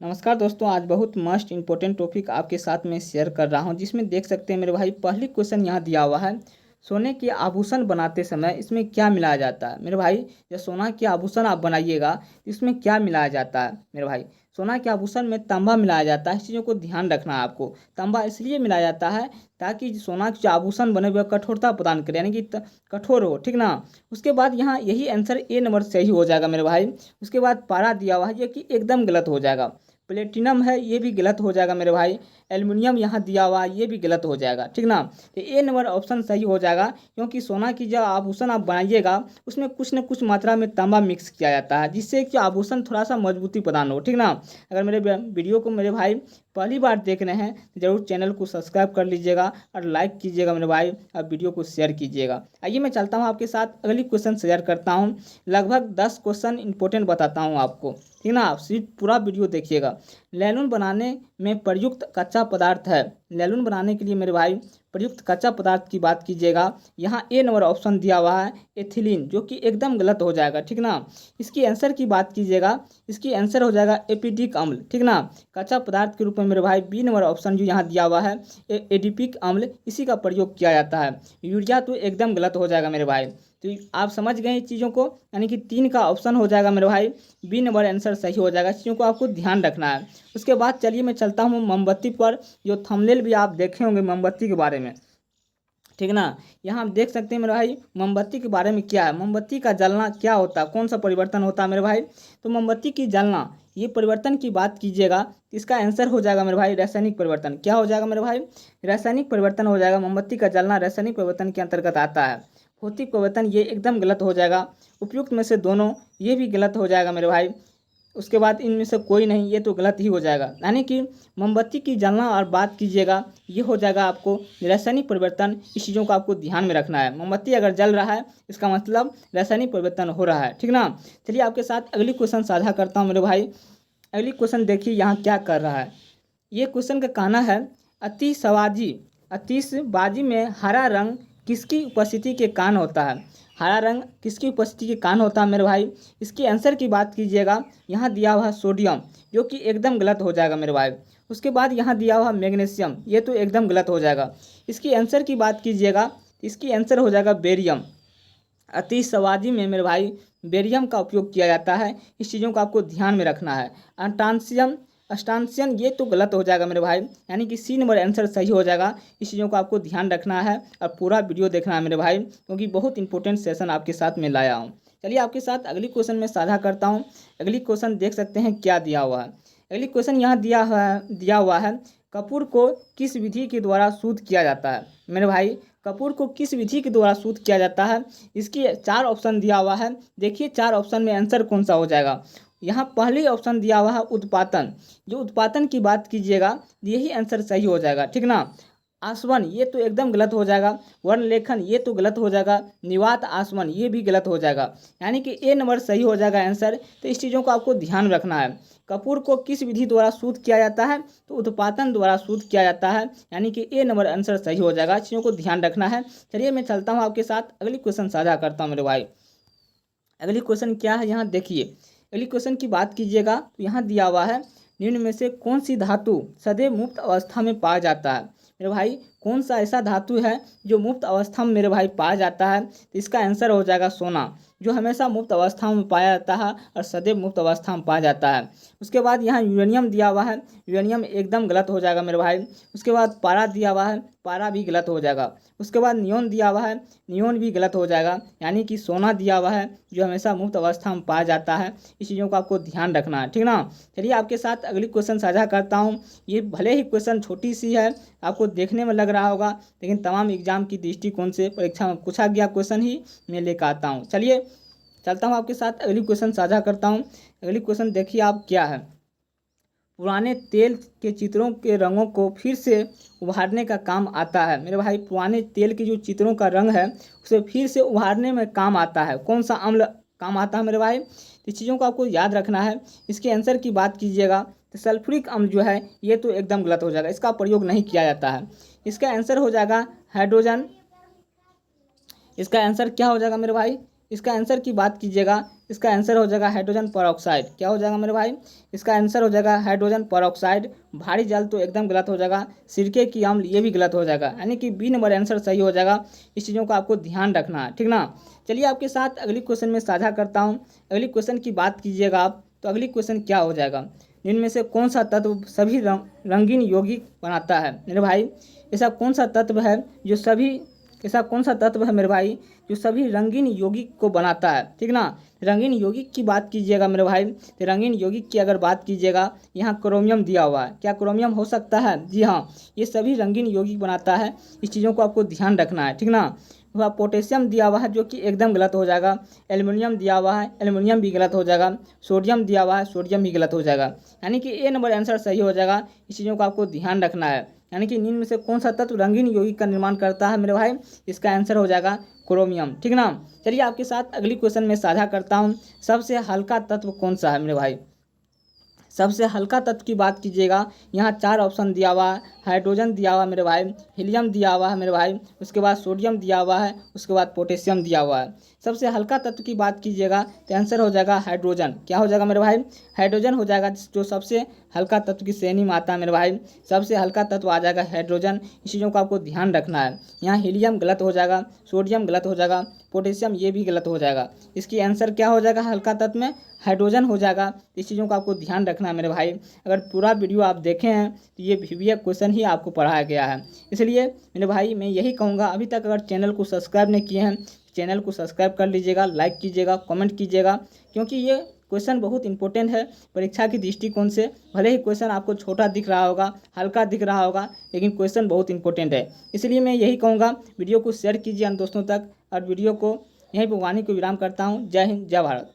नमस्कार दोस्तों, आज बहुत मस्ट इंपॉर्टेंट टॉपिक आपके साथ में शेयर कर रहा हूं, जिसमें देख सकते हैं मेरे भाई पहली क्वेश्चन यहां दिया हुआ है। सोने के आभूषण बनाते समय इसमें क्या मिलाया जाता है मेरे भाई? जब सोना के आभूषण आप बनाइएगा तो इसमें क्या मिलाया जाता है मेरे भाई? सोना के आभूषण में तांबा मिलाया जाता है। इस चीज़ों को ध्यान रखना है आपको। तांबा इसलिए मिलाया जाता है ताकि सोना के जो आभूषण बने हुए कठोरता प्रदान करे, यानी कि कठोर हो, ठीक ना। उसके बाद यहाँ यही आंसर ए नंबर सही हो जाएगा मेरे भाई। उसके बाद पारा दिया हुआ है, ये कि एकदम गलत हो जाएगा। प्लेटिनम है, ये भी गलत हो जाएगा मेरे भाई। एल्युमिनियम यहाँ दिया हुआ है, ये भी गलत हो जाएगा, ठीक ना। तो ए नंबर ऑप्शन सही हो जाएगा, क्योंकि सोना की जब आभूषण आप बनाइएगा उसमें कुछ न कुछ मात्रा में तांबा मिक्स किया जाता है, जिससे कि आभूषण थोड़ा सा मजबूती प्रदान हो, ठीक ना। अगर मेरे वीडियो को मेरे भाई पहली बार देख रहे हैं तो जरूर चैनल को सब्सक्राइब कर लीजिएगा और लाइक कीजिएगा मेरे भाई, और वीडियो को शेयर कीजिएगा। आइए मैं चलता हूँ आपके साथ, अगली क्वेश्चन शेयर करता हूँ। लगभग 10 क्वेश्चन इंपॉर्टेंट बताता हूँ आपको, ठीक ना। आप सिर्फ पूरा वीडियो देखिएगा। लैलून बनाने में प्रयुक्त कच्चा पदार्थ है। लैलून बनाने के लिए मेरे भाई प्रयुक्त कच्चा पदार्थ की बात कीजिएगा, यहाँ ए नंबर ऑप्शन दिया हुआ है एथिलीन, जो कि एकदम गलत हो जाएगा, ठीक ना। इसकी आंसर की बात कीजिएगा, इसकी आंसर हो जाएगा एपिडिक अम्ल, ठीक ना। कच्चा पदार्थ के रूप में मेरे भाई बी नंबर ऑप्शन जो यहाँ दिया हुआ है एडिपिक अम्ल, इसी का प्रयोग किया जाता है। यूरिया तो एकदम गलत हो जाएगा मेरे भाई। तो आप समझ गए इस चीज़ों को, यानी कि 3 का ऑप्शन हो जाएगा मेरे भाई, बी नंबर आंसर सही हो जाएगा। इस चीज़ों को आपको ध्यान रखना है। उसके बाद चलिए मैं चलता हूँ मोमबत्ती पर, जो थंबनेल भी आप देखे होंगे मोमबत्ती के बारे में, ठीक ना। यहाँ आप देख सकते हैं मेरे भाई मोमबत्ती के बारे में क्या है, मोमबत्ती का जलना क्या होता है, कौन सा परिवर्तन होता है मेरे भाई। तो मोमबत्ती की जलना, ये परिवर्तन की बात कीजिएगा तो इसका आंसर हो जाएगा मेरे भाई रासायनिक परिवर्तन। क्या हो जाएगा मेरे भाई? रासायनिक परिवर्तन हो जाएगा। मोमबत्ती का जलना रासायनिक परिवर्तन के अंतर्गत आता है। भौतिक परिवर्तन ये एकदम गलत हो जाएगा। उपयुक्त में से दोनों, ये भी गलत हो जाएगा मेरे भाई। उसके बाद इनमें से कोई नहीं, ये तो गलत ही हो जाएगा। यानी कि मोमबत्ती की जलना और बात कीजिएगा, ये हो जाएगा आपको रासायनिक परिवर्तन। इस चीज़ों को आपको ध्यान में रखना है। मोमबत्ती अगर जल रहा है इसका मतलब रासायनिक परिवर्तन हो रहा है, ठीक ना। चलिए आपके साथ अगली क्वेश्चन साझा करता हूँ मेरे भाई। अगली क्वेश्चन देखिए यहाँ क्या कर रहा है। ये क्वेश्चन का कहना है आतिशबाजी में हरा रंग किसकी उपस्थिति के कारण होता है? हरा रंग किसकी उपस्थिति के कारण होता है मेरे भाई? इसकी आंसर की बात कीजिएगा, यहाँ दिया हुआ है सोडियम, जो कि एकदम गलत हो जाएगा मेरे भाई। उसके बाद यहाँ दिया हुआ मैग्नीशियम, ये तो एकदम गलत हो जाएगा। इसकी आंसर की बात कीजिएगा, इसकी आंसर हो जाएगा बेरियम। आतिशबाजी में मेरे भाई बेरियम का उपयोग किया जाता है। इस चीज़ों को आपको ध्यान में रखना है। अंटानसियम अस्टांसियन, ये तो गलत हो जाएगा मेरे भाई, यानी कि सी नंबर आंसर सही हो जाएगा। इस चीज़ों को आपको ध्यान रखना है और पूरा वीडियो देखना है मेरे भाई, क्योंकि बहुत इंपॉर्टेंट सेशन आपके साथ में लाया हूँ। चलिए आपके साथ अगली क्वेश्चन में साझा करता हूँ। अगली क्वेश्चन देख सकते हैं क्या दिया हुआ है। अगली क्वेश्चन यहाँ दिया हुआ है कपूर को किस विधि के द्वारा शुद्ध किया जाता है मेरे भाई? कपूर को किस विधि के द्वारा शुद्ध किया जाता है? इसकी 4 ऑप्शन दिया हुआ है। देखिए 4 ऑप्शन में आंसर कौन सा हो जाएगा। यहाँ पहली ऑप्शन दिया हुआ है उत्पादन। जो उत्पादन की बात कीजिएगा यही आंसर सही हो जाएगा, ठीक ना। आसवन, ये तो एकदम गलत हो जाएगा। वर्ण लेखन, ये तो गलत हो जाएगा। निवात आसवन, ये भी गलत हो जाएगा। यानी कि ए नंबर सही हो जाएगा आंसर। तो इस चीज़ों को आपको ध्यान रखना है। कपूर को किस विधि द्वारा शुद्ध किया जाता है? तो उत्पादन द्वारा शुद्ध किया जाता है, यानी कि ए नंबर आंसर सही हो जाएगा। चीज़ों को ध्यान रखना है। चलिए मैं चलता हूँ आपके साथ, अगली क्वेश्चन साझा करता हूँ मेरे भाई। अगली क्वेश्चन क्या है यहाँ देखिए। अगली क्वेश्चन की बात कीजिएगा तो यहाँ दिया हुआ है निम्न में से कौन सी धातु सदैव मुक्त अवस्था में पाया जाता है मेरे भाई? कौन सा ऐसा धातु है जो मुक्त अवस्था में मेरे भाई पाया जाता है? तो इसका आंसर हो जाएगा सोना, जो हमेशा मुक्त अवस्था में पाया जाता है और सदैव मुक्त अवस्था में पाया जाता है। उसके बाद यहाँ यूरेनियम दिया हुआ है, यूरेनियम एकदम गलत हो जाएगा मेरे भाई। उसके बाद पारा दिया हुआ है, पारा भी गलत हो जाएगा। उसके बाद नियोन दिया हुआ है, नियोन भी गलत हो जाएगा। यानी कि सोना दिया हुआ है, जो हमेशा मुक्त अवस्था में पाया जाता है। इस चीज़ों को आपको ध्यान रखना है, ठीक ना। चलिए आपके साथ अगली क्वेश्चन साझा करता हूँ। ये भले ही क्वेश्चन छोटी सी है, आपको देखने में लग रहा होगा, लेकिन तमाम एग्जाम की दृष्टिकोण से परीक्षा में पूछा गया क्वेश्चन ही मैं लेकर आता हूँ। चलिए चलता हूँ आपके साथ, अगली क्वेश्चन साझा करता हूँ। अगली क्वेश्चन देखिए आप क्या है। पुराने तेल के चित्रों के रंगों को फिर से उभारने का काम आता है मेरे भाई। पुराने तेल के जो चित्रों का रंग है उसे फिर से उभारने में काम आता है। कौन सा अम्ल काम आता है मेरे भाई? इस चीज़ों को आपको याद रखना है। इसके आंसर की बात कीजिएगा तो सल्फ्यूरिक अम्ल जो है ये तो एकदम गलत हो जाएगा, इसका प्रयोग नहीं किया जाता है। इसका आंसर हो जाएगा हाइड्रोजन। इसका आंसर क्या हो जाएगा मेरे भाई? इसका आंसर की बात कीजिएगा इसका आंसर हो जाएगा हाइड्रोजन परऑक्साइड। क्या हो जाएगा मेरे भाई? इसका आंसर हो जाएगा हाइड्रोजन परऑक्साइड। भारी जल तो एकदम गलत हो जाएगा। सिरके की अम्ल ये भी गलत हो जाएगा, यानी कि बी नंबर आंसर सही हो जाएगा। इस चीज़ों को आपको ध्यान रखना है, ठीक ना। चलिए आपके साथ अगली क्वेश्चन में साझा करता हूँ। अगली क्वेश्चन की बात कीजिएगा आप, तो अगली क्वेश्चन क्या हो जाएगा? इनमें से कौन सा तत्व सभी रंगीन यौगिक बनाता है मेरे भाई? ऐसा कौन सा तत्व है जो सभी ऐसा कौन सा तत्व है मेरे भाई जो सभी रंगीन यौगिक को बनाता है, ठीक ना। रंगीन यौगिक की बात कीजिएगा मेरे भाई, तो रंगीन यौगिक की अगर बात कीजिएगा, यहाँ क्रोमियम दिया हुआ है। क्या क्रोमियम हो सकता है? जी हाँ, ये सभी रंगीन यौगिक बनाता है। इस चीज़ों को आपको ध्यान रखना है, ठीक ना। वह पोटेशियम दिया हुआ है जो कि एकदम गलत हो जाएगा। एल्युमिनियम दिया हुआ है, एल्युमिनियम भी गलत हो जाएगा। सोडियम दिया हुआ है, सोडियम भी गलत हो जाएगा। यानी कि ए नंबर आंसर सही हो जाएगा। इस चीज़ों को आपको ध्यान रखना है। यानी कि निम्न में से कौन सा तत्व रंगीन यौगिक का निर्माण करता है मेरे भाई? इसका आंसर हो जाएगा क्रोमियम, ठीक ना। चलिए आपके साथ अगली क्वेश्चन में साझा करता हूँ। सबसे हल्का तत्व कौन सा है मेरे भाई? सबसे हल्का तत्व की बात कीजिएगा, यहाँ 4 ऑप्शन दिया हुआ है। हाइड्रोजन दिया हुआ है मेरे भाई, हीलियम दिया हुआ है मेरे भाई, उसके बाद सोडियम दिया हुआ है, उसके बाद पोटेशियम दिया हुआ है। सबसे हल्का तत्व की बात कीजिएगा तो आंसर हो जाएगा हाइड्रोजन। क्या हो जाएगा मेरे भाई? हाइड्रोजन हो जाएगा, जो सबसे हल्का तत्व की श्रेणी में आता है मेरे भाई। सबसे हल्का तत्व आ जाएगा हाइड्रोजन। इस चीज़ों को आपको ध्यान रखना है। यहाँ हीलियम गलत हो जाएगा, सोडियम गलत हो जाएगा, पोटेशियम ये भी गलत हो जाएगा। इसकी आंसर क्या हो जाएगा हल्का तत्व में? हाइड्रोजन हो जाएगा। इस चीज़ों को आपको ध्यान रखना है मेरे भाई। अगर पूरा वीडियो आप देखे हैं तो ये वीवीए क्वेश्चन ही आपको पढ़ाया गया है। इसलिए मेरे भाई मैं यही कहूँगा, अभी तक अगर चैनल को सब्सक्राइब नहीं किए हैं, चैनल को सब्सक्राइब कर लीजिएगा, लाइक कीजिएगा, कमेंट कीजिएगा, क्योंकि ये क्वेश्चन बहुत इंपॉर्टेंट है परीक्षा की दृष्टिकोण से। भले ही क्वेश्चन आपको छोटा दिख रहा होगा, हल्का दिख रहा होगा, लेकिन क्वेश्चन बहुत इंपॉर्टेंट है। इसलिए मैं यही कहूँगा, वीडियो को शेयर कीजिए अन्य दोस्तों तक, और वीडियो को यहीं पर वाणी को विराम करता हूँ। जय हिंद, जय भारत।